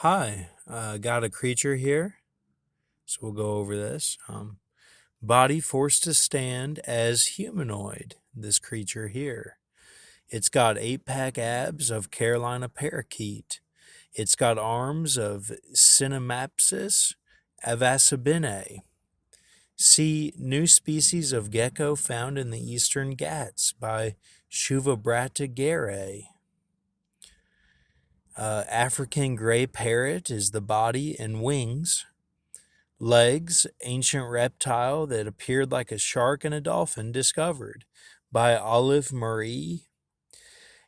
Hi, got a creature here, so we'll go over this. Body forced to stand as humanoid, this creature here. It's got 8-pack abs of Carolina parakeet. It's got arms of Cinemapsis avasabinae. See new species of gecko found in the eastern Ghats by Shuvabrata. African gray parrot is the body and wings. Legs, ancient reptile that appeared like a shark and a dolphin, discovered by Olive Marie.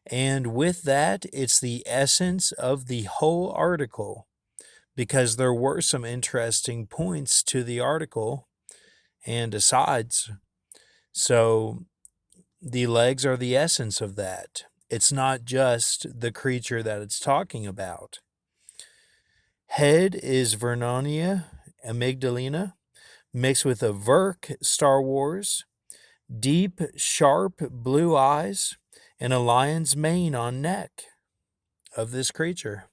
And with that, it's the essence of the whole article, because there were some interesting points to the article and asides. So the legs are the essence of that. It's not just the creature that it's talking about. Head is Vernonia amygdalina, mixed with a Verk Star Wars, deep, sharp blue eyes, and a lion's mane on neck of this creature.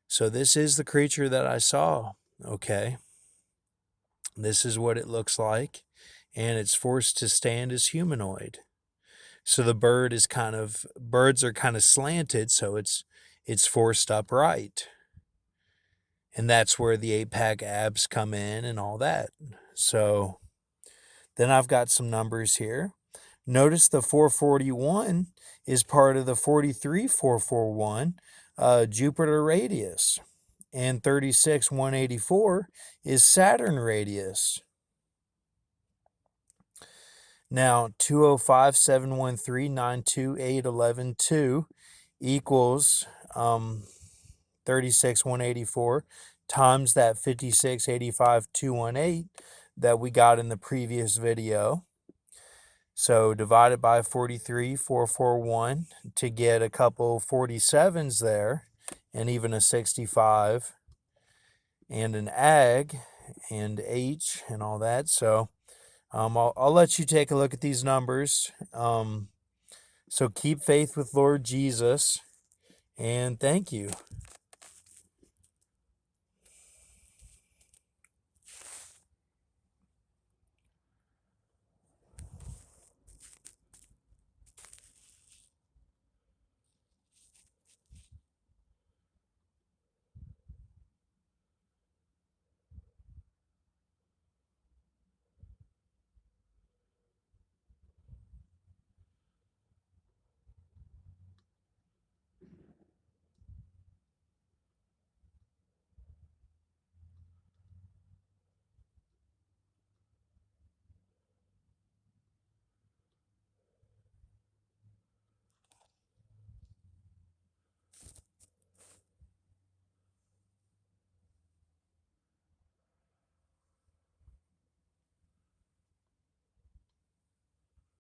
So this is the creature that I saw, okay? This is what it looks like, and it's forced to stand as humanoid. So the birds are kind of slanted, so it's forced upright. And that's where the 8-pack abs come in and all that. So then I've got some numbers here. Notice the 441 is part of the 43441 Jupiter radius. And 36184 is Saturn radius. Now, 205,713,928,11,2 equals 36,184 times that 56,85,218 that we got in the previous video. So divided by 43,441 to get a couple 47s there, and even a 65, and an ag, and H, and all that. So I'll let you take a look at these numbers. So keep faith with Lord Jesus, and thank you.